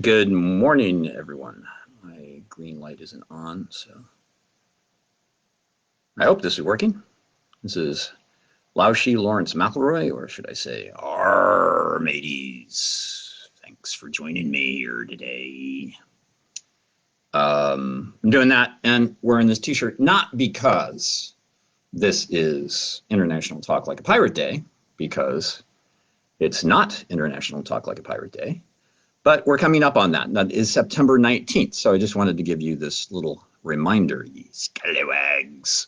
Good morning, everyone. My green light isn't on, so I hope this is working. This is Laoshi Lawrence McElroy, or should I say, R mateys. Thanks for joining me here today. I'm doing that and wearing this t-shirt not because this is International Talk Like a Pirate Day, because it's not International Talk Like a Pirate Day. But we're coming up on that. That is September 19th. So I just wanted to give you this little reminder, you scallywags,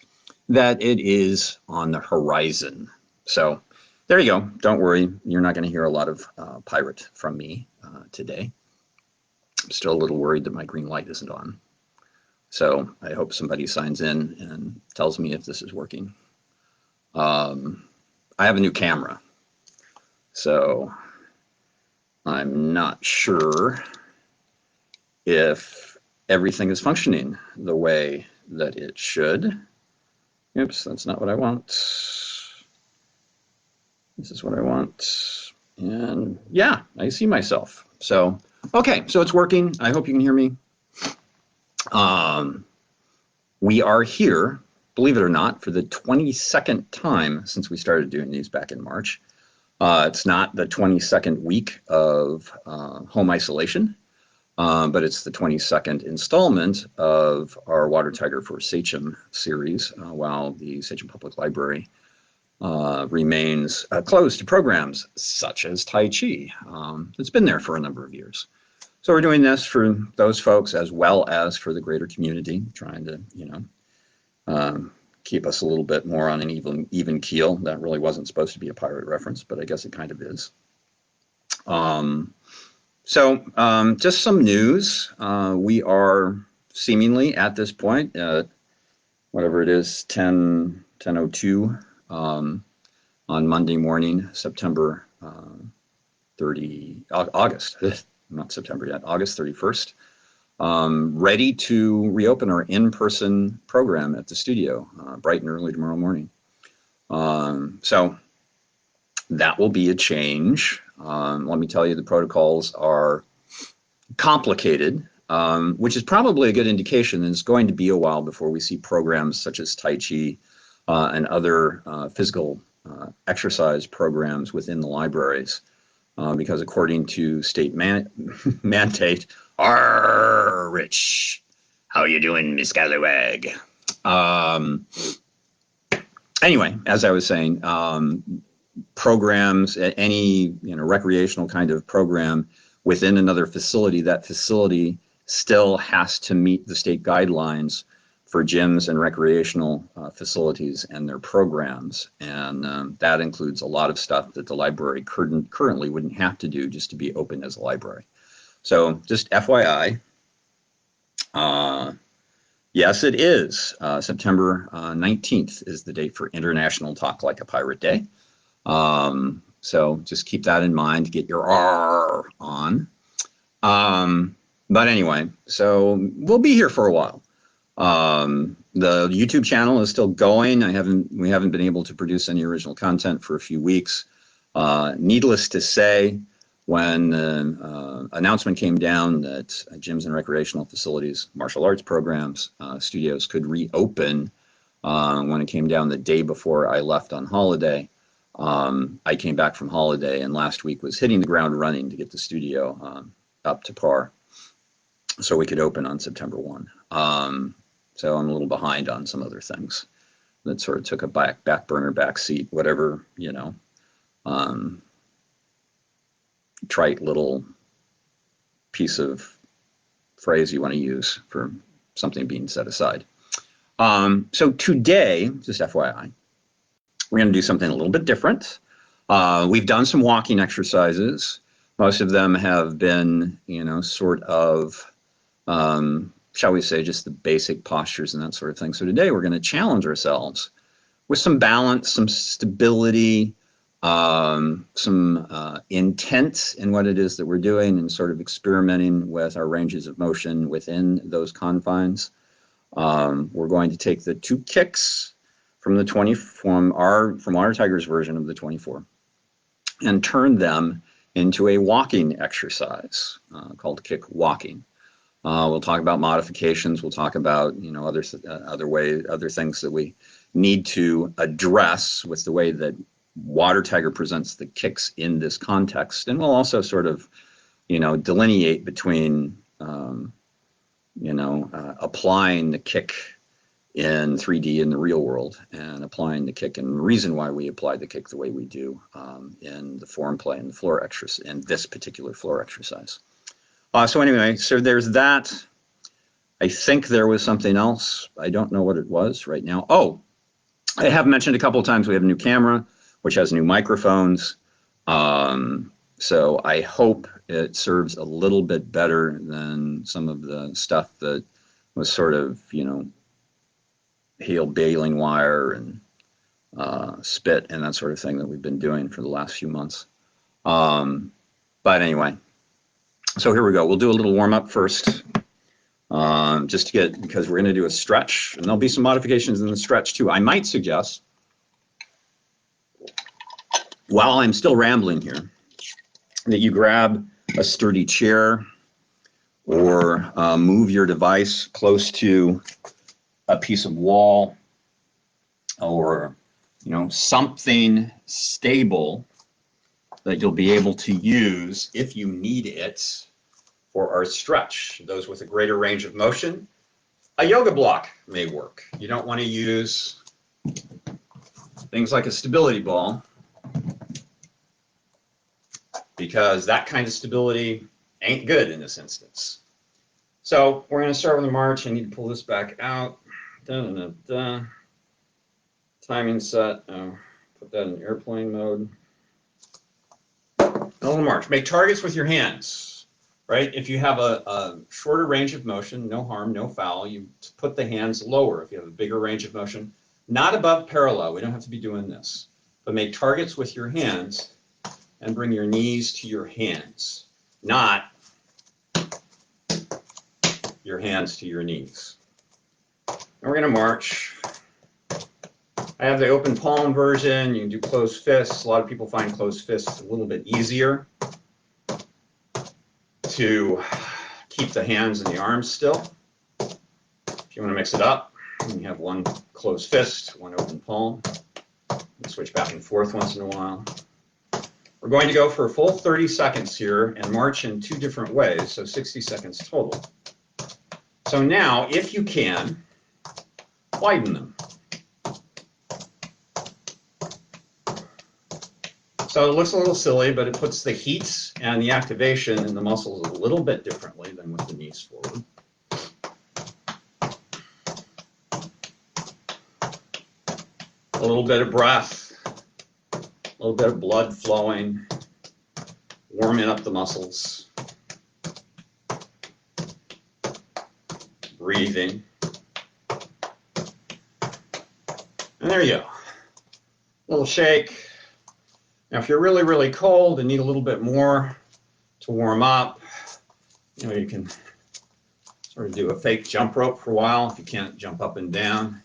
that it is on the horizon. So there you go. Don't worry. You're not going to hear a lot of pirate from me today. I'm still a little worried that my green light isn't on. So I hope somebody signs in and tells me if this is working. I have a new camera. So I'm not sure if everything is functioning the way that it should. Oops, that's not what I want. This is what I want. And yeah, I see myself. So, okay, so it's working. I hope you can hear me. We are here, believe it or not, for the 22nd time since we started doing these back in March. It's not the 22nd week of home isolation, but it's the 22nd installment of our Water Tiger for Sachem series, while the Sachem Public Library remains closed to programs such as Tai Chi. It's been there for a number of years. So we're doing this for those folks as well as for the greater community, trying to, keep us a little bit more on an even keel. That really wasn't supposed to be a pirate reference, but I guess it kind of is. Just some news. We are seemingly at this point at whatever it is, 10:02 on Monday morning, September 30, August, not September yet, August 31st. Ready to reopen our in-person program at the studio bright and early tomorrow morning. So that will be a change. Let me tell you, the protocols are complicated, which is probably a good indication that it's going to be a while before we see programs such as Tai Chi and other physical exercise programs within the libraries. Because according to state mandate, Rich, how you doing, Miss Scallywag? Anyway, as I was saying, programs, any recreational kind of program within another facility, that facility still has to meet the state guidelines for gyms and recreational facilities and their programs. And that includes a lot of stuff that the library currently wouldn't have to do just to be open as a library. So just FYI, yes, it is. September 19th is the date for International Talk Like a Pirate Day. So just keep that in mind, get your R on. But anyway, so we'll be here for a while. The YouTube channel is still going. We haven't been able to produce any original content for a few weeks. Needless to say, when the announcement came down that gyms and recreational facilities, martial arts programs, studios could reopen, when it came down the day before I left on holiday, I came back from holiday and last week was hitting the ground running to get the studio up to par so we could open on September 1. So I'm a little behind on some other things that sort of took a back burner, back seat, whatever, trite little piece of phrase you want to use for something being set aside. So today, just FYI, we're going to do something a little bit different. We've done some walking exercises. Most of them have been, sort of, shall we say, just the basic postures and that sort of thing. So today we're going to challenge ourselves with some balance, some stability, some intent in what it is that we're doing, and sort of experimenting with our ranges of motion within those confines. We're going to take the 2 kicks from our Water Tiger's version of the 24 and turn them into a walking exercise called kick walking. We'll talk about modifications. We'll talk about, you know, other things that we need to address with the way that Water Tiger presents the kicks in this context. And we'll also sort of, you know, delineate between, applying the kick in 3D in the real world and applying the kick, and the reason why we apply the kick the way we do in the form play and the floor exercise, in this particular floor exercise. So anyway, so there's that. I think there was something else. I don't know what it was right now. Oh, I have mentioned a couple of times we have a new camera, which has new microphones. So I hope it serves a little bit better than some of the stuff that was sort of, you know, heel baling wire and spit and that sort of thing that we've been doing for the last few months. But anyway, so here we go. We'll do a little warm up first, just to get, because we're going to do a stretch, and there'll be some modifications in the stretch too. I might suggest, while I'm still rambling here, that you grab a sturdy chair or move your device close to a piece of wall, or, you know, something stable that you'll be able to use if you need it for our stretch. Those with a greater range of motion, a yoga block may work. You don't want to use things like a stability ball, because that kind of stability ain't good in this instance. So we're going to start with a march. I need to pull this back out. Timing set. Put that in airplane mode. A little march. Make targets with your hands, right? If you have a shorter range of motion, no harm, no foul, you put the hands lower. If you have a bigger range of motion, not above parallel. We don't have to be doing this. But make targets with your hands and bring your knees to your hands, not your hands to your knees. And we're going to march. I have the open palm version. You can do closed fists. A lot of people find closed fists a little bit easier to keep the hands and the arms still. If you want to mix it up, you have one closed fist, one open palm. You switch back and forth once in a while. We're going to go for a full 30 seconds here and march in 2 different ways, so 60 seconds total. So now, if you can, widen them. So it looks a little silly, but it puts the heat and the activation in the muscles a little bit differently than with the knees forward. A little bit of breath, a little bit of blood flowing, warming up the muscles, breathing. And there you go. A little shake. Now, if you're really, really cold and need a little bit more to warm up, you know, you can sort of do a fake jump rope for a while. If you can't jump up and down,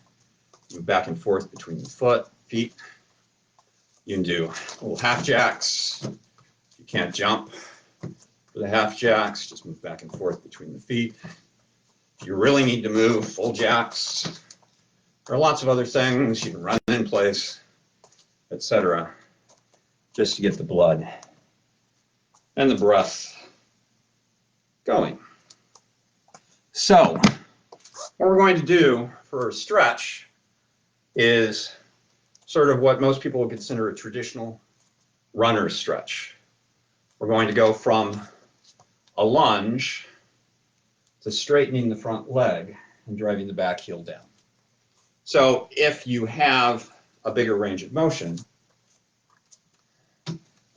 move back and forth between the feet. You can do little half jacks. If you can't jump for the half jacks, just move back and forth between the feet. If you really need to move, full jacks. There are lots of other things. You can run in place, etc., just to get the blood and the breath going. So what we're going to do for a stretch is sort of what most people would consider a traditional runner stretch. We're going to go from a lunge to straightening the front leg and driving the back heel down. So if you have a bigger range of motion,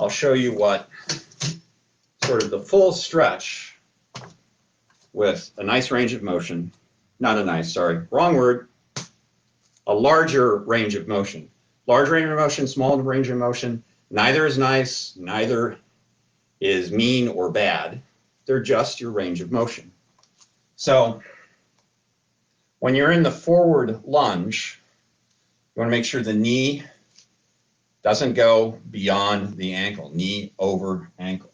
I'll show you what sort of the full stretch with a nice range of motion, not a nice, sorry, wrong word, a larger range of motion. Large range of motion, small range of motion, neither is nice, neither is mean or bad. They're just your range of motion. So when you're in the forward lunge, you want to make sure the knee Doesn't go beyond the ankle, knee over ankle.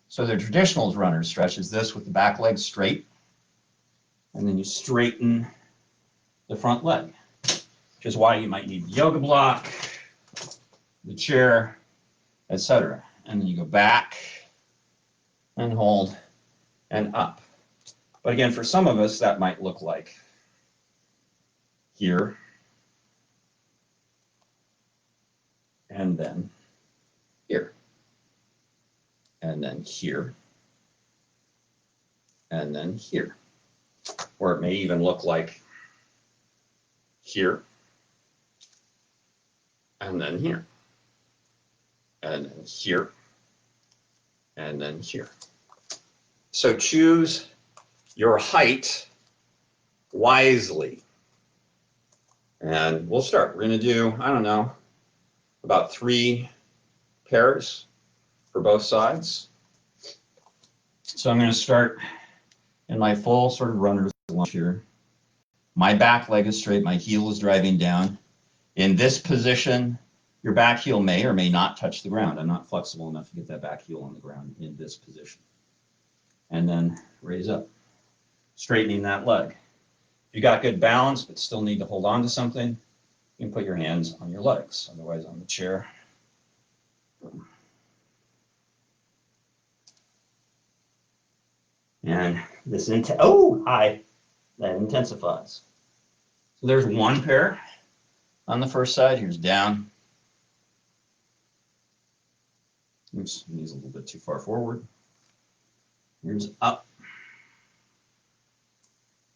So the traditional runner stretch is this with the back leg straight, and then you straighten the front leg, which is why you might need the yoga block, the chair, etc. And then you go back and hold and up. But again, for some of us, that might look like here, and then here, and then here, and then here. Or it may even look like here, and then here, and then here, and then here. So choose your height wisely. And we'll start. We're going to do, I don't know, about 3 pairs for both sides. So I'm going to start in my full sort of runner's lunge here. My back leg is straight, my heel is driving down. In this position, your back heel may or may not touch the ground. I'm not flexible enough to get that back heel on the ground in this position. And then raise up, straightening that leg. If you got good balance but still need to hold on to something, you can put your hands on your legs, otherwise on the chair. And this that intensifies. So there's 1 pair on the first side. Here's down. Oops, knee's a little bit too far forward. Here's up.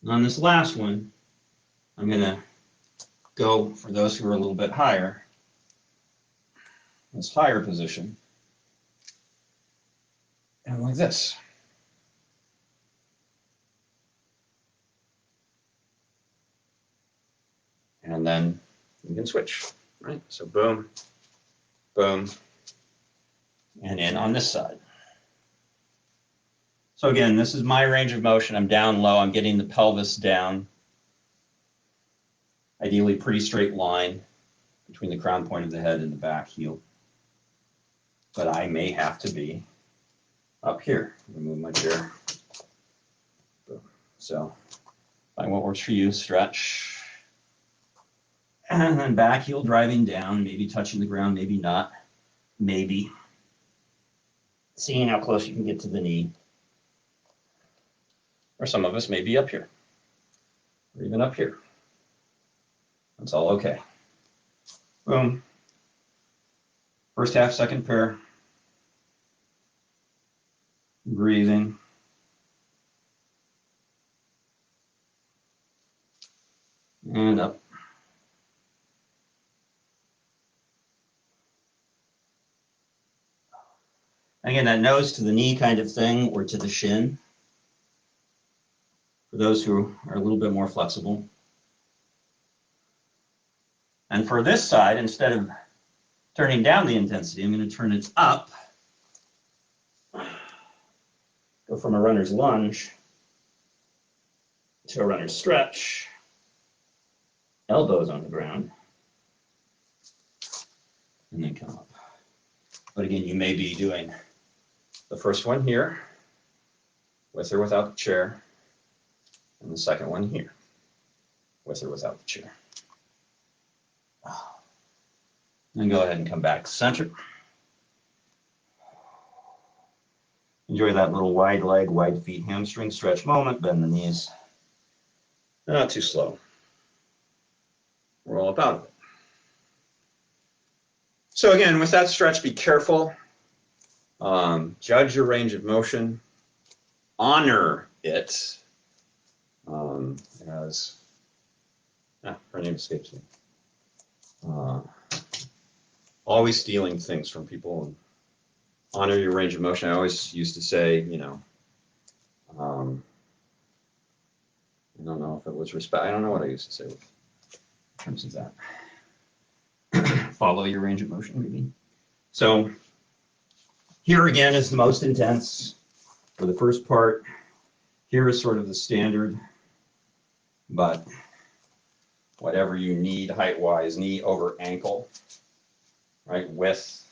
And on this last one, I'm going to go, for those who are a little bit higher, this higher position, and like this. And then you can switch, right? So boom, boom, and in on this side. So again, this is my range of motion. I'm down low. I'm getting the pelvis down. Ideally, pretty straight line between the crown point of the head and the back heel. But I may have to be up here. Remove my chair. So find what works for you. Stretch. And then back heel driving down, maybe touching the ground, maybe not. Maybe. Seeing how close you can get to the knee. Or some of us may be up here. Or even up here. That's all okay. Boom. First half, second pair. Breathing. And up. Again, that nose to the knee kind of thing, or to the shin. For those who are a little bit more flexible. And for this side, instead of turning down the intensity, I'm going to turn it up. Go from a runner's lunge to a runner's stretch. Elbows on the ground. And then come up. But again, you may be doing the first one here, with or without the chair, and the second one here, with or without the chair. Then go ahead and come back center. Enjoy that little wide leg, wide feet, hamstring stretch moment. Bend the knees. Not too slow. We're all about it. So again, with that stretch, be careful. Judge your range of motion. Honor it. As her name escapes me. Always stealing things from people. And honor your range of motion. I always used to say, you know, I don't know if it was respect. I don't know what I used to say in terms of that. Follow your range of motion, maybe. So here again is the most intense for the first part. Here is sort of the standard, but whatever you need height-wise, knee over ankle. right, with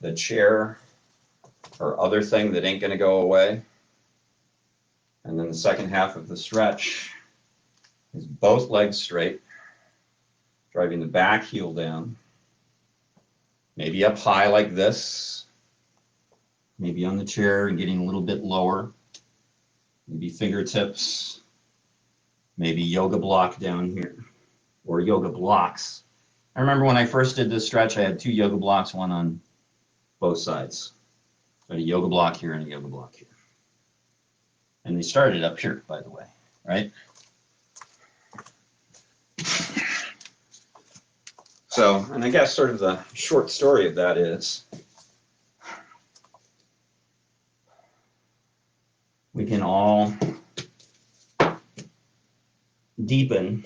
the chair or other thing that ain't going to go away. And then the second half of the stretch is both legs straight, driving the back heel down, maybe up high like this, maybe on the chair and getting a little bit lower, maybe fingertips, maybe yoga block down here, or yoga blocks. I remember when I first did this stretch, I had 2 yoga blocks, one on both sides. So I had a yoga block here and a yoga block here. And they started up here, by the way, right? So, and I guess sort of the short story of that is we can all deepen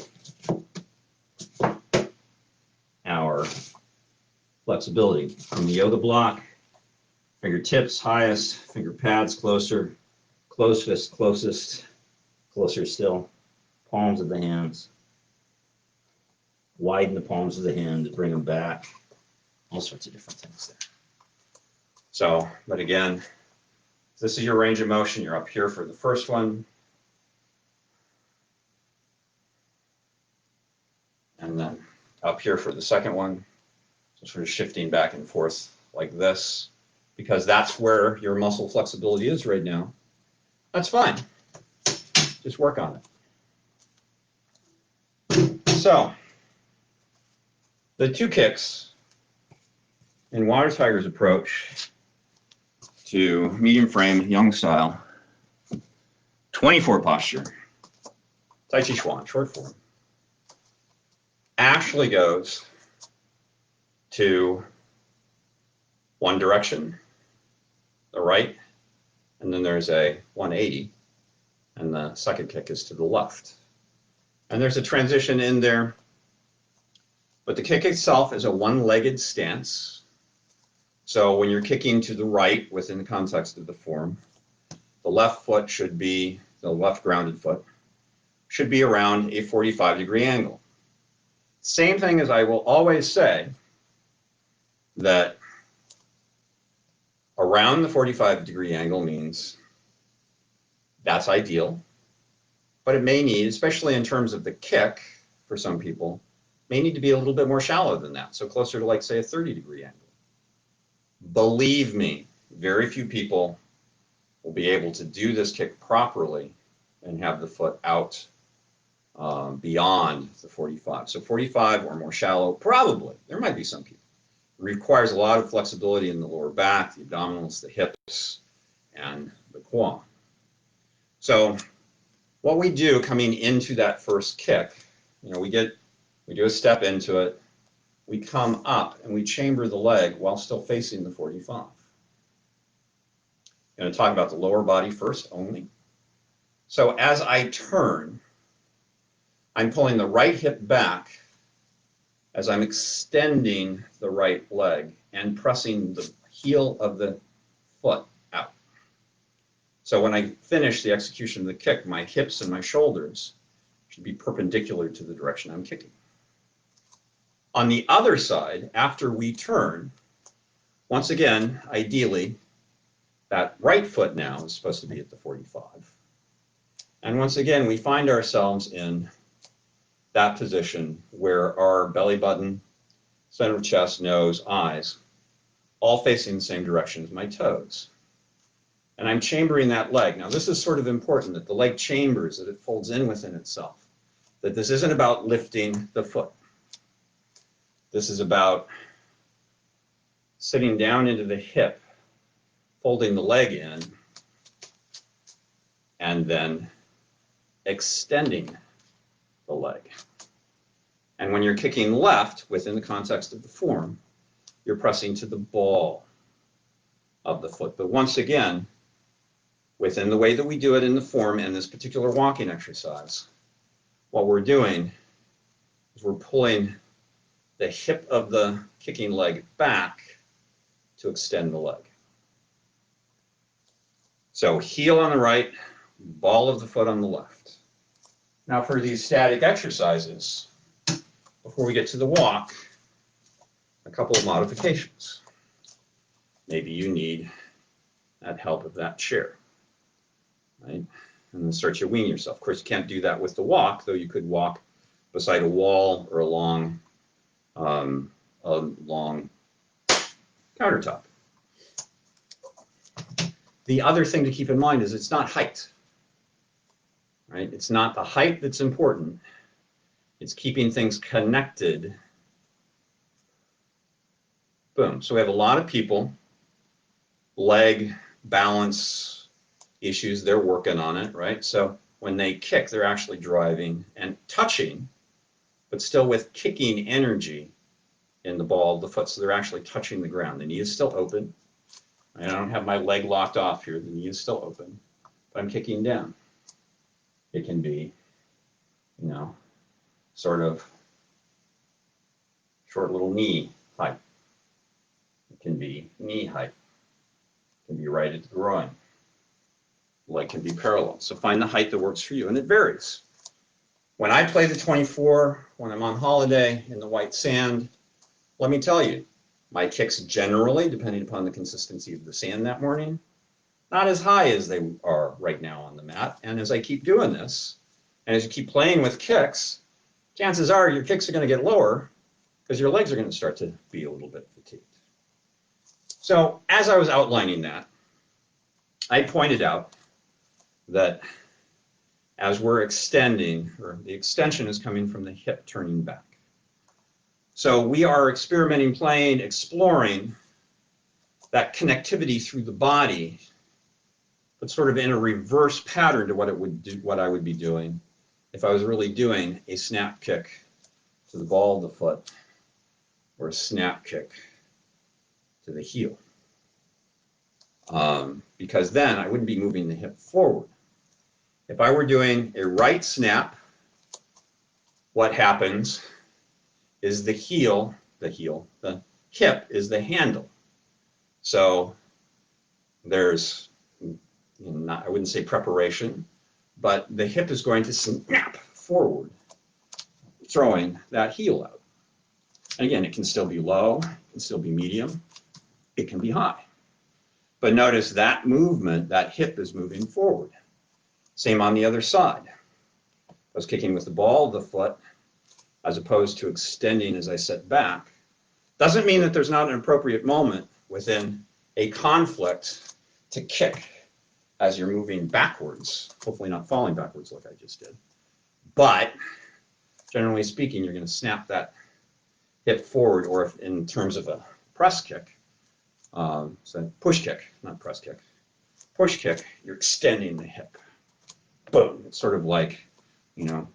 our flexibility from the yoga block, fingertips highest, finger pads closer, closed fist closest, closer still, palms of the hands. Widen the palms of the hand to bring them back. All sorts of different things there. So, but again, this is your range of motion. You're up here for the first one. And then up here for the second one. So sort of shifting back and forth like this, because that's where your muscle flexibility is right now. That's fine. Just work on it. So, the 2 kicks in Water Tiger's approach to medium frame, young style, 24 posture, taijiquan, short form, actually goes to one direction, the right, and then there's a 180, and the second kick is to the left. And there's a transition in there, but the kick itself is a one-legged stance. So when you're kicking to the right within the context of the form, the left foot should be, the left grounded foot, should be around a 45-degree angle. Same thing as I will always say, that around the 45-degree angle means that's ideal, but it may need, especially in terms of the kick for some people, may need to be a little bit more shallow than that, so closer to, like, say, a 30-degree angle. Believe me, very few people will be able to do this kick properly and have the foot out beyond the 45. So 45 or more shallow, probably. There might be some people. It requires a lot of flexibility in the lower back, the abdominals, the hips, and the quad. So what we do coming into that first kick, we do a step into it, we come up and we chamber the leg while still facing the 45. I'm going to talk about the lower body first only. So as I turn, I'm pulling the right hip back as I'm extending the right leg and pressing the heel of the foot out. So when I finish the execution of the kick, my hips and my shoulders should be perpendicular to the direction I'm kicking. On the other side, after we turn, once again, ideally, that right foot now is supposed to be at the 45. And once again, we find ourselves in that position where our belly button, center of chest, nose, eyes, all facing the same direction as my toes. And I'm chambering that leg. Now, this is sort of important, that the leg chambers, that it folds in within itself, that this isn't about lifting the foot. This is about sitting down into the hip, folding the leg in, and then extending the leg. And when you're kicking left, within the context of the form, you're pressing to the ball of the foot. But once again, within the way that we do it in the form and this particular walking exercise, what we're doing is we're pulling the hip of the kicking leg back to extend the leg. So heel on the right, ball of the foot on the left. Now for these static exercises, before we get to the walk, a couple of modifications. Maybe you need that help of that chair, right? And then start to wean yourself. Of course, you can't do that with the walk, though you could walk beside a wall or along a long countertop. The other thing to keep in mind is it's not height, right? It's not the height that's important. It's keeping things connected. Boom. So we have a lot of people, leg balance issues, they're working on it, right? So when they kick, they're actually driving and touching, but still with kicking energy in the ball of the foot. So they're actually touching the ground. The knee is still open. I don't have my leg locked off here. The knee is still open, but I'm kicking down. It can be, you know, sort of short little knee height. It can be knee height. It can be right at the groin. Leg can be parallel. So find the height that works for you, and it varies. When I play the 24, when I'm on holiday in the white sand, let me tell you, my kicks generally, depending upon the consistency of the sand that morning, not as high as they are right now on the mat. And as I keep doing this, and as you keep playing with kicks, chances are your kicks are going to get lower because your legs are going to start to be a little bit fatigued. So as I was outlining that, I pointed out that as we're extending, or the extension is coming from the hip turning back. So we are experimenting, playing, exploring that connectivity through the body, but sort of in a reverse pattern to what it would do, what I would be doing if I was really doing a snap kick to the ball of the foot or a snap kick to the heel. Because then I wouldn't be moving the hip forward. If I were doing a right snap, what happens is the hip is the handle. So there's, I wouldn't say preparation, but the hip is going to snap forward, throwing that heel out. And again, it can still be low, it can still be medium, it can be high. But notice that movement, that hip is moving forward. Same on the other side. I was kicking with the ball of the foot as opposed to extending as I set back. Doesn't mean that there's not an appropriate moment within a conflict to kick as you're moving backwards, hopefully not falling backwards like I just did. But generally speaking, you're going to snap that hip forward, or if in terms of a press kick, so push kick, not press kick, push kick, you're extending the hip. Boom. It's sort of like, you know,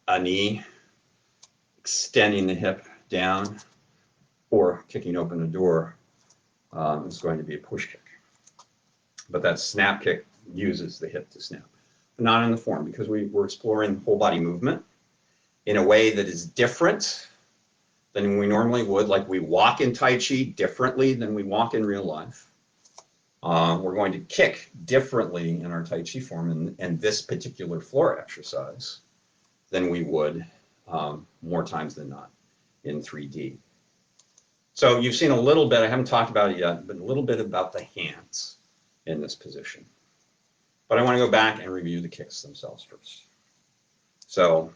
a knee, extending the hip down, or kicking open a door is going to be a push kick. But that snap kick uses the hip to snap, but not in the form, because we're exploring whole body movement in a way that is different than we normally would. Like we walk in Tai Chi differently than we walk in real life. We're going to kick differently in our Tai Chi form and this particular floor exercise than we would more times than not in 3D. So you've seen a little bit, I haven't talked about it yet, but a little bit about the hands in this position. But I want to go back and review the kicks themselves first. So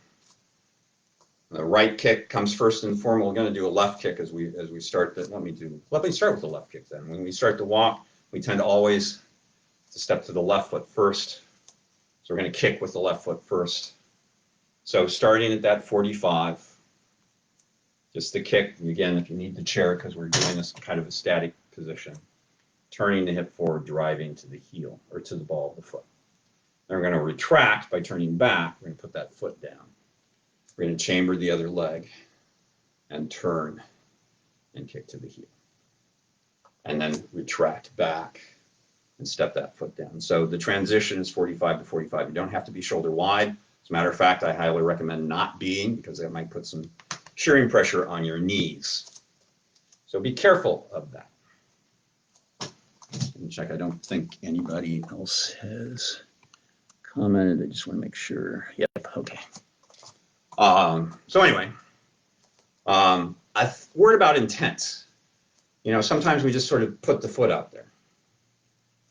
the right kick comes first and foremost. We're going to do a left kick as we start. Let me start with the left kick then. When we start to walk, we tend to always step to the left foot first. So we're going to kick with the left foot first. So starting at that 45, just the kick. Again, if you need the chair, because we're doing this kind of a static position, turning the hip forward, driving to the heel or to the ball of the foot. Then we're going to retract by turning back. We're going to put that foot down. We're going to chamber the other leg and turn and kick to the heel. And then retract back and step that foot down. So the transition is 45 to 45. You don't have to be shoulder wide. As a matter of fact, I highly recommend not being, because that might put some shearing pressure on your knees. So be careful of that. Let me check. I don't think anybody else has commented. I just want to make sure. Yep. Okay. So anyway, a word about intent. You know, sometimes we just sort of put the foot out there,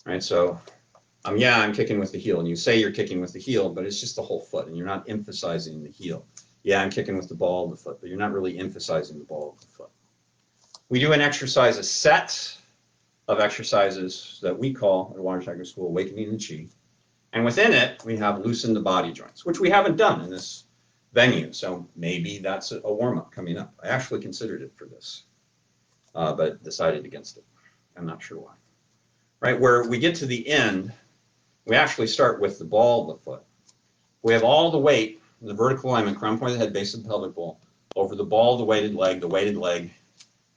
right? So, yeah, I'm kicking with the heel, and you say you're kicking with the heel, but it's just the whole foot, and you're not emphasizing the heel. Yeah, I'm kicking with the ball of the foot, but you're not really emphasizing the ball of the foot. We do an exercise, a set of exercises that we call at Water Tiger School Awakening the Qi, and within it, we have loosen the body joints, which we haven't done in this venue, so maybe that's a warm-up coming up. I actually considered it for this, but decided against it. I'm not sure why. Right, where we get to the end, we actually start with the ball of the foot. We have all the weight, the vertical alignment, crown point of the head, base of the pelvic bowl, over the ball of the weighted leg. The weighted leg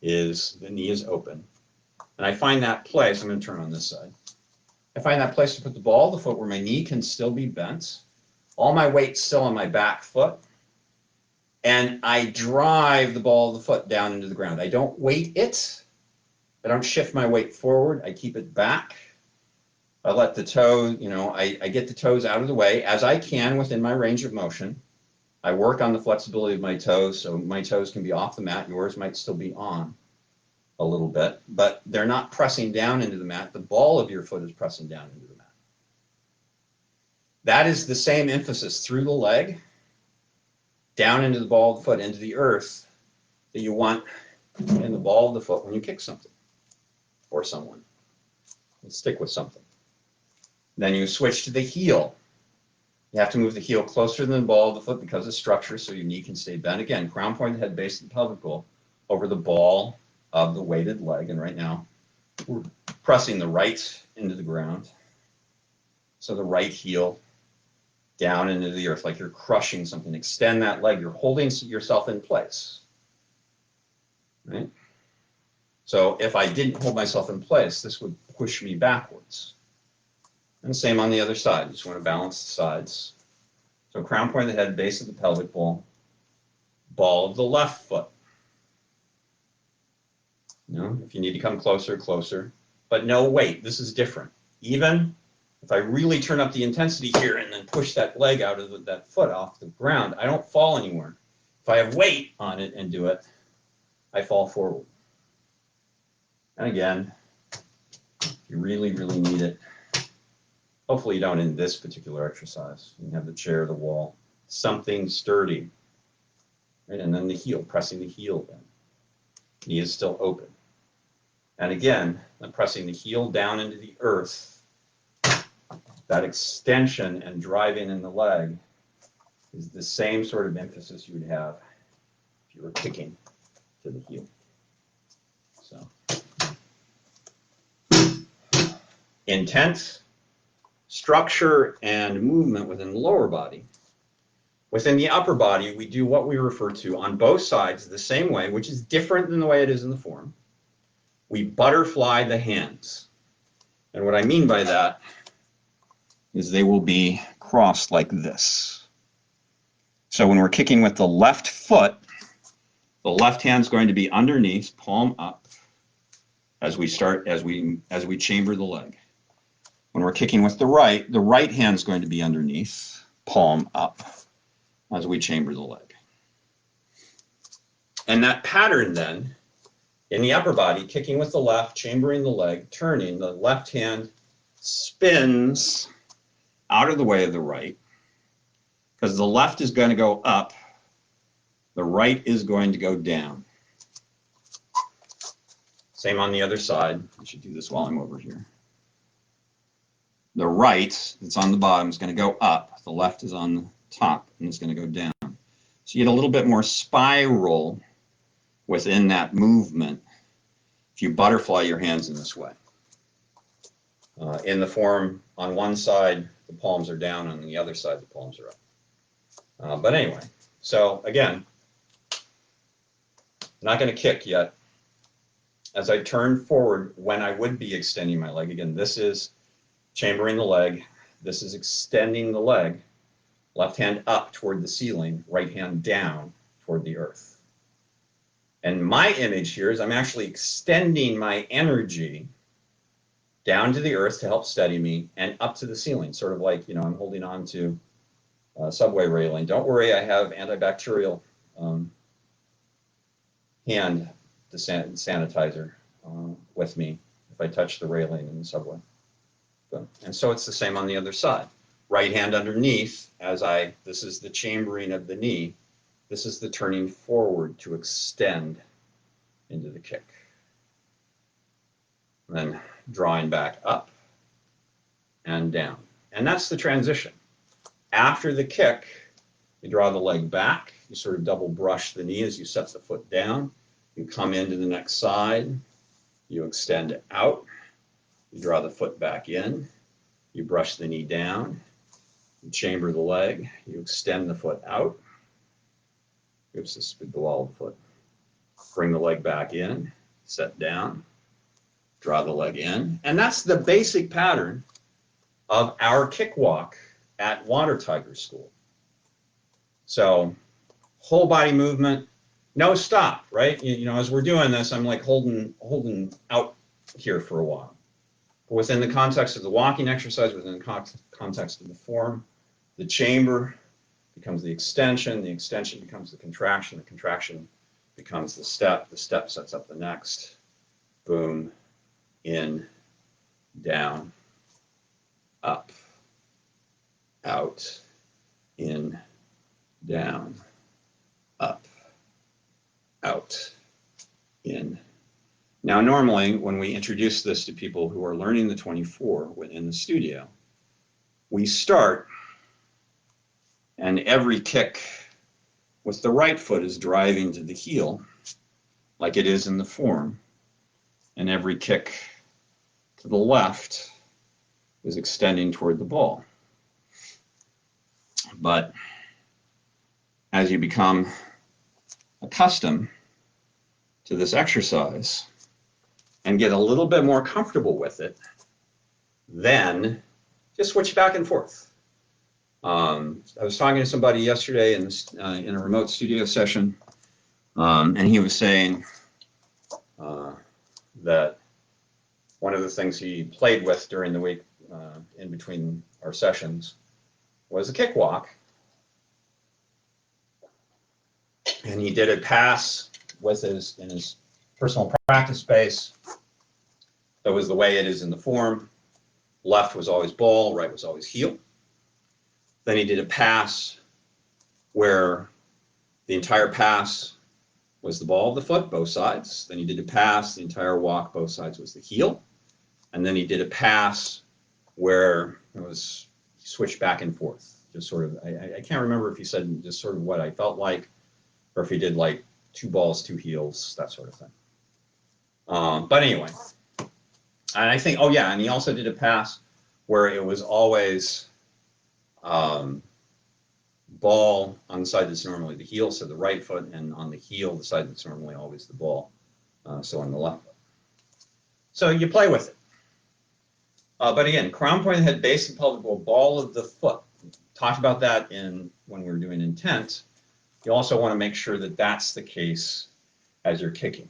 is, the knee is open. And I find that place, I'm going to turn on this side. I find that place to put the ball of the foot where my knee can still be bent. All my weight's still on my back foot. And I drive the ball of the foot down into the ground. I don't weight it. I don't shift my weight forward. I keep it back. I let the toe, you know, I get the toes out of the way as I can within my range of motion. I work on the flexibility of my toes, so my toes can be off the mat. Yours might still be on a little bit, but they're not pressing down into the mat. The ball of your foot is pressing down into the mat. That is the same emphasis through the leg, down into the ball of the foot, into the earth, that you want in the ball of the foot when you kick something or someone. And stick with something. Then you switch to the heel. You have to move the heel closer than the ball of the foot because of structure, so your knee can stay bent. Again, crown point of the head, base of the pelvic bowl, over the ball of the weighted leg. And right now, we're pressing the right into the ground. So the right heel down into the earth, like you're crushing something. Extend that leg. You're holding yourself in place. Right? So if I didn't hold myself in place, this would push me backwards. And same on the other side. You just want to balance the sides. So crown point of the head, base of the pelvic bowl, ball of the left foot. You know, if you need to come closer, closer. But no weight. This is different. Even if I really turn up the intensity here and then push that leg out of that foot off the ground, I don't fall anywhere. If I have weight on it and do it, I fall forward. And again, if you really, really need it, hopefully you don't in this particular exercise. You have the chair, the wall, something sturdy. Right? And then the heel, pressing the heel in. Knee is still open. And again, I'm pressing the heel down into the earth. That extension and driving in the leg is the same sort of emphasis you would have if you were kicking to the heel. So, intent, structure, and movement within the lower body. Within the upper body, we do what we refer to on both sides the same way, which is different than the way it is in the form. We butterfly the hands. And what I mean by that is they will be crossed like this. So when we're kicking with the left foot, the left hand's going to be underneath, palm up, as we chamber the leg. When we're kicking with the right hand's going to be underneath, palm up, as we chamber the leg. And that pattern then, in the upper body, kicking with the left, chambering the leg, turning, the left hand spins out of the way of the right, because the left is going to go up, the right is going to go down. Same on the other side. I should do this while I'm over here. The right that's on the bottom is going to go up, the left is on the top and it's going to go down. So you get a little bit more spiral within that movement if you butterfly your hands in this way. In the form, on one side, the palms are down, on the other side, the palms are up. But anyway, so again, I'm not going to kick yet. As I turn forward, when I would be extending my leg, again, this is chambering the leg, this is extending the leg, left hand up toward the ceiling, right hand down toward the earth. And my image here is I'm actually extending my energy down to the earth to help steady me and up to the ceiling, sort of like, you know, I'm holding on to a subway railing. Don't worry, I have antibacterial hand the sanitizer with me if I touch the railing in the subway. And so it's the same on the other side. Right hand underneath, this is the chambering of the knee. This is the turning forward to extend into the kick. And then drawing back up and down. And that's the transition. After the kick, you draw the leg back. You sort of double brush the knee as you set the foot down. You come into the next side. You extend it out. You draw the foot back in. You brush the knee down. You chamber the leg. You extend the foot out. Oops, this is the wall of the foot. Bring the leg back in. Set down. Draw the leg in. And that's the basic pattern of our kick walk at Water Tiger School. So whole body movement, no stop, right? You know, as we're doing this, I'm like holding out here for a while. But within the context of the walking exercise, within the context of the form, the chamber becomes the extension becomes the contraction becomes the step sets up the next. Boom, in, down, up, out, in, down, up, out, in. Now, normally, when we introduce this to people who are learning the 24 in the studio, we start, and every kick with the right foot is driving to the heel, like it is in the form, and every kick to the left is extending toward the ball. But as you become accustomed to this exercise and get a little bit more comfortable with it, then just switch back and forth. I was talking to somebody yesterday in a remote studio session, and he was saying that one of the things he played with during the week in between our sessions was a kick walk. And he did a pass in his personal practice space. That was the way it is in the form. Left was always ball, right was always heel. Then he did a pass where the entire pass was the ball of the foot, both sides. Then he did a pass, the entire walk, both sides was the heel. And then he did a pass where it was switched back and forth. Just sort of, I can't remember if he said just sort of what I felt like, or if he did like 2 balls, 2 heels, that sort of thing. But anyway, and I think, oh yeah, and he also did a pass where it was always ball on the side that's normally the heel, so the right foot, and on the heel, the side that's normally always the ball, so on the left foot. So you play with it. But again, crown point of the head, base and pelvic bowl, ball of the foot. Talked about that when we were doing intent. You also want to make sure that that's the case as you're kicking.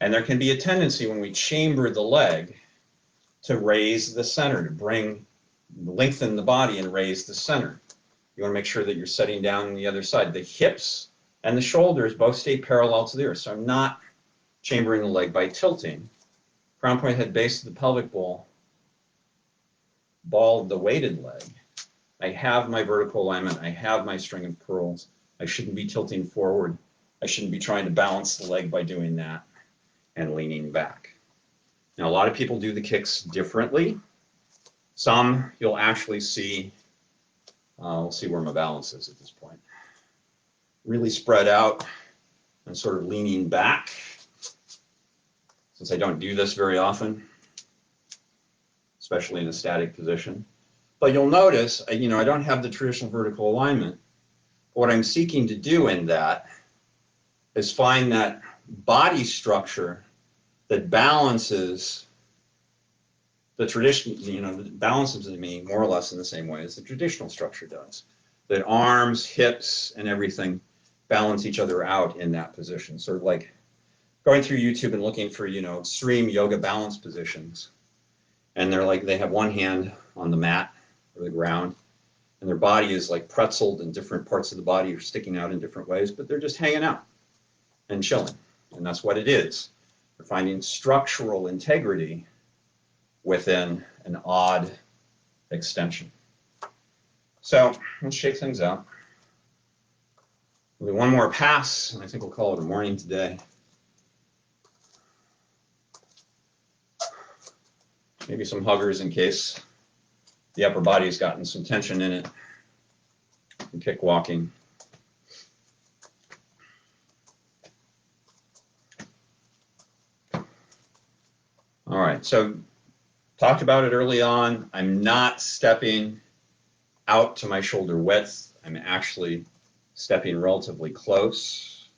And there can be a tendency when we chamber the leg to raise the center, to lengthen the body and raise the center. You want to make sure that you're setting down on the other side. The hips and the shoulders both stay parallel to the earth. So I'm not chambering the leg by tilting. Crown point head, base of the pelvic bowl, ball of the weighted leg. I have my vertical alignment. I have my string of pearls. I shouldn't be tilting forward. I shouldn't be trying to balance the leg by doing that and leaning back. Now, a lot of people do the kicks differently. Some you'll actually see, we'll see where my balance is at this point, really spread out and sort of leaning back. Since I don't do this very often, especially in a static position. But you'll notice, I don't have the traditional vertical alignment. What I'm seeking to do in that is find that body structure that balances the traditional, that balances me more or less in the same way as the traditional structure does. That arms, hips, and everything balance each other out in that position. Sort of like going through YouTube and looking for, extreme yoga balance positions. And they have one hand on the mat or the ground, and their body is like pretzeled, and different parts of the body are sticking out in different ways, but they're just hanging out and chilling. and that's what it is. We're finding structural integrity within an odd extension. So let's shake things out. We'll do one more pass, and I think we'll call it a morning today. Maybe some huggers in case the upper body has gotten some tension in it. And kick walking. All right, so talked about it early on. I'm not stepping out to my shoulder width. I'm actually stepping relatively close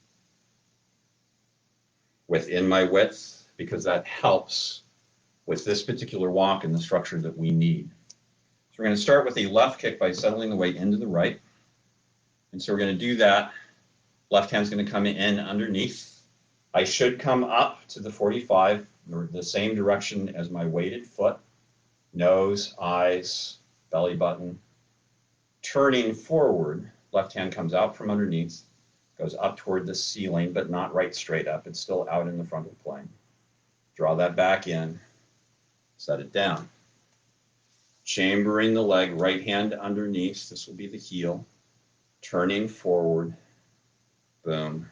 within my width because that helps with this particular walk and the structure that we need. So we're going to start with a left kick by settling the weight into the right. And so we're going to do that. Left hand's going to come in underneath. I should come up to the 45, or the same direction as my weighted foot. Nose, eyes, belly button. Turning forward, left hand comes out from underneath, goes up toward the ceiling, but not right straight up. It's still out in the frontal plane. Draw that back in. Set it down. Chambering the leg, right hand underneath. This will be the heel. Turning forward. Boom.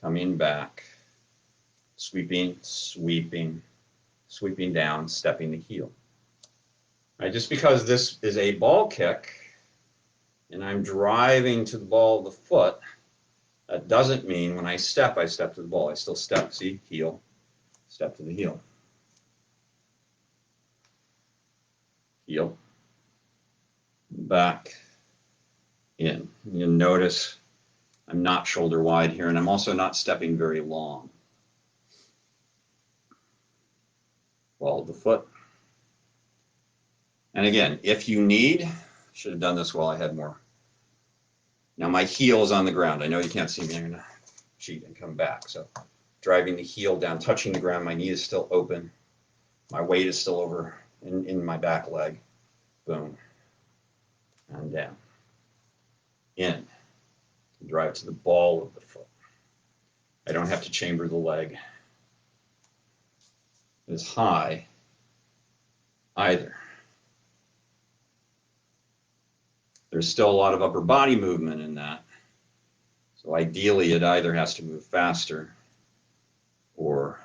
Coming back. Sweeping, sweeping, sweeping down, stepping the heel. All right, just because this is a ball kick and I'm driving to the ball of the foot, that doesn't mean when I step to the ball. I still step. See? Heel. Step to the heel. Heel, back, in. You'll notice I'm not shoulder wide here, and I'm also not stepping very long. Ball of the foot. And again, if you need, should have done this while I had more. Now my heel is on the ground. I know you can't see me. I'm going to cheat and come back. So driving the heel down, touching the ground. My knee is still open. My weight is still over in my back leg. Boom. And down. In. Drive to the ball of the foot. I don't have to chamber the leg as high either. There's still a lot of upper body movement in that. So ideally, it either has to move faster or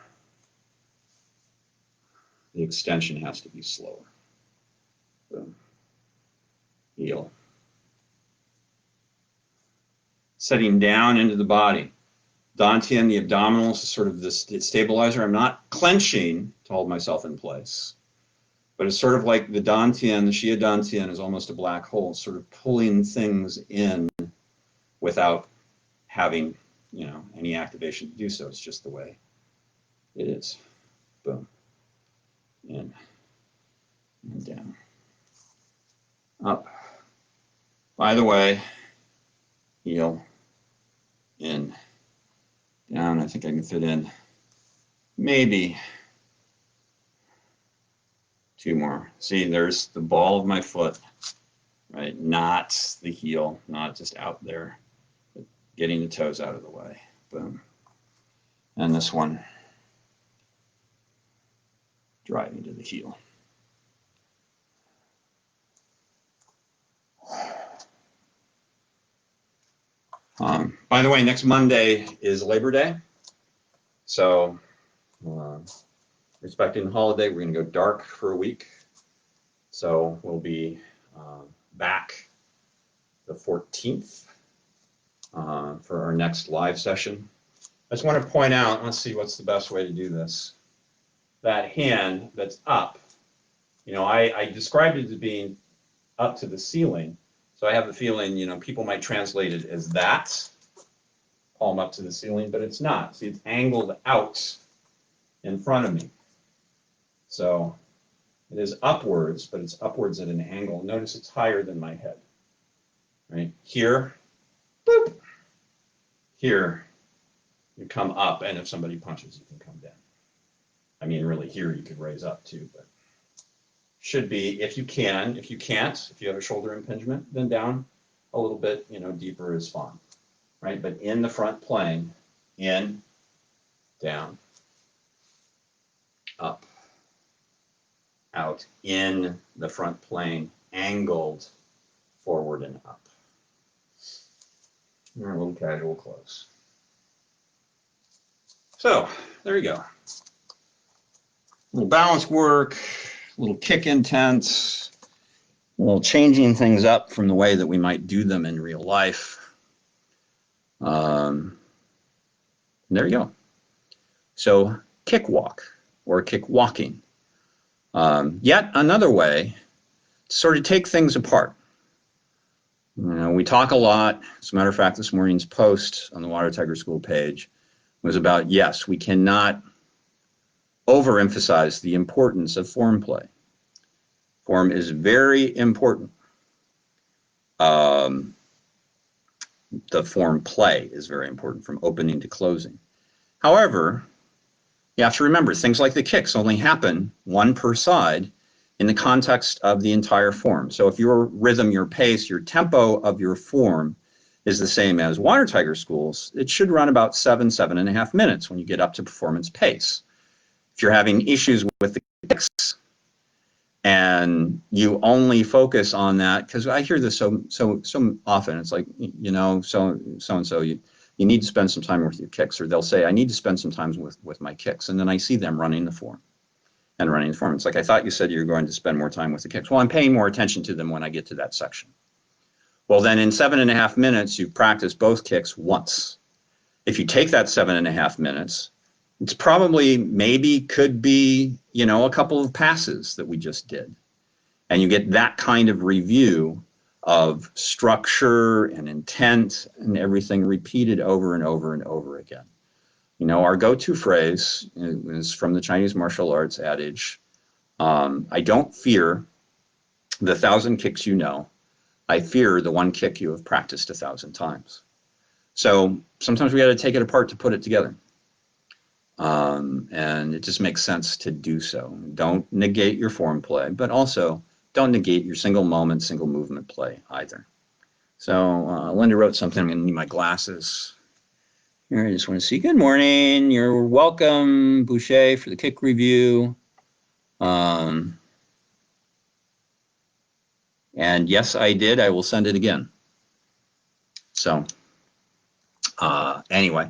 the extension has to be slower. Boom. Heel. Setting down into the body. Dantian, the abdominals, is sort of the stabilizer. I'm not clenching to hold myself in place. But it's sort of like the Dantian, the Shia Dantian is almost a black hole, sort of pulling things in without having, any activation to do so. It's just the way it is. Boom. In. And down. Up. By the way, heel. In. Down. I think I can fit in maybe 2 more. See, there's the ball of my foot, right? Not the heel, not just out there, but getting the toes out of the way. Boom. And this one, driving to the heel. By the way, next Monday is Labor Day. So, respecting the holiday, we're going to go dark for a week. So we'll be back the 14th for our next live session. I just want to point out, let's see what's the best way to do this. That hand that's up, I described it as being up to the ceiling. So I have the feeling, people might translate it as that, palm up to the ceiling, but it's not. See, it's angled out in front of me. So it is upwards, but it's upwards at an angle. Notice it's higher than my head. Right? Here, boop. Here, you come up, and if somebody punches, you can come down. I mean, really, here you could raise up too, but should be, if you can. If you can't, if you have a shoulder impingement, then down a little bit, deeper is fine. Right? But in the front plane, in, down, up, out, in the front plane, angled, forward and up. And a little casual close. So, there you go. A little balance work, a little kick intense, a little changing things up from the way that we might do them in real life. There you go. So, kick walk or kick walking. Yet another way to sort of take things apart. You know, we talk a lot. As a matter of fact, this morning's post on the Water Tiger School page was about, yes, we cannot overemphasize the importance of form play. Form is very important. The form play is very important from opening to closing. However, you have to remember things like the kicks only happen one per side in the context of the entire form. So if your rhythm, your pace, your tempo of your form is the same as Water Tiger School's, it should run about 7.5 minutes when you get up to performance pace. If you're having issues with the kicks and you only focus on that, because I hear this so often, it's like, you know, so and so, you need to spend some time with your kicks, or they'll say, I need to spend some time with my kicks, and then I see them running the form. It's like, I thought you said you were going to spend more time with the kicks. Well, I'm paying more attention to them when I get to that section. Well, then in 7.5 minutes, you've practiced both kicks once. If you take that 7.5 minutes, it's probably, maybe, could be, you know, a couple of passes that we just did. And you get that kind of review of structure and intent and everything repeated over and over and over again. You know, our go-to phrase is from the Chinese martial arts adage, I don't fear the 1,000 kicks you know, I fear the one kick you have practiced 1,000 times. So sometimes we got to take it apart to put it together. And it just makes sense to do so. Don't negate your form play, but also don't negate your single moment, single movement play either. So Linda wrote something, I'm going to need my glasses. Here, I just want to see, good morning, you're welcome, Boucher, for the kick review. And yes, I did, I will send it again. So anyway,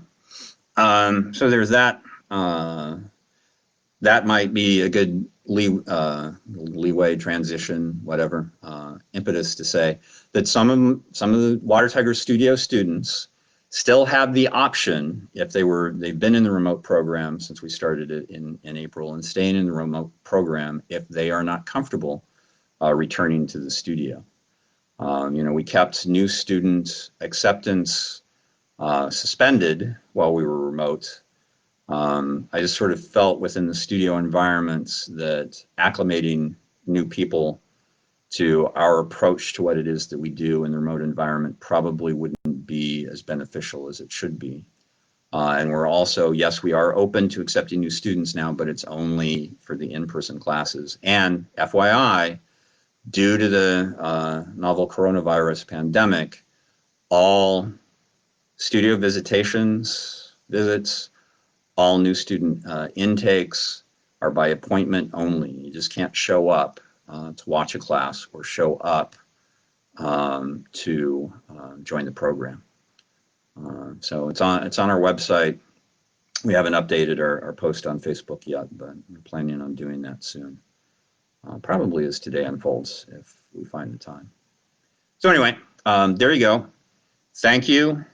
so there's that. That might be a good leeway, transition, whatever, impetus to say that some of the Water Tiger Studio students still have the option, if they've been in the remote program since we started it in April, and staying in the remote program if they are not comfortable returning to the studio. You know, we kept new student acceptance suspended while we were remote. I just sort of felt within the studio environments that acclimating new people to our approach to what it is that we do in the remote environment probably wouldn't be as beneficial as it should be. And we're also, yes, we are open to accepting new students now, but it's only for the in-person classes. And FYI, due to the novel coronavirus pandemic, all studio visits, all new student intakes are by appointment only. You just can't show up to watch a class or show up to join the program. So it's on our website. We haven't updated our post on Facebook yet, but we're planning on doing that soon. Probably as today unfolds, if we find the time. So anyway, there you go. Thank you.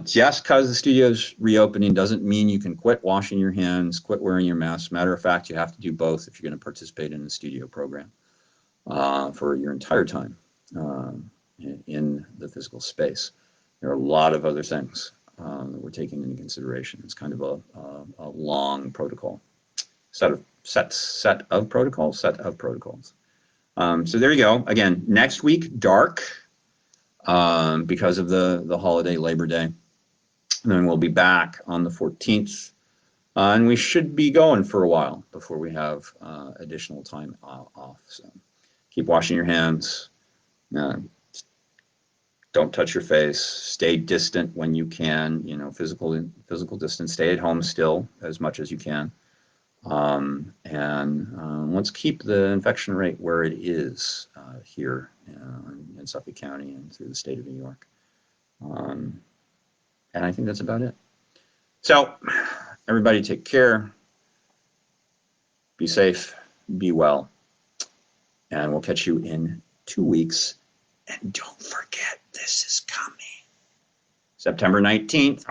Just because the studio's reopening doesn't mean you can quit washing your hands, quit wearing your mask. Matter of fact, you have to do both if you're going to participate in the studio program for your entire time in the physical space. There are a lot of other things that we're taking into consideration. It's kind of a long protocol, set of protocols. So there you go. Again, next week, dark. Because of the holiday, Labor Day. And then we'll be back on the 14th. And we should be going for a while before we have additional time off. So keep washing your hands. Don't touch your face. Stay distant when you can. You know, physical distance. Stay at home still as much as you can. Let's keep the infection rate where it is here in Suffolk County and through the state of New York. And I think that's about it. So, everybody take care. Be safe. Be well. And we'll catch you in 2 weeks. And don't forget, this is coming. September 19th.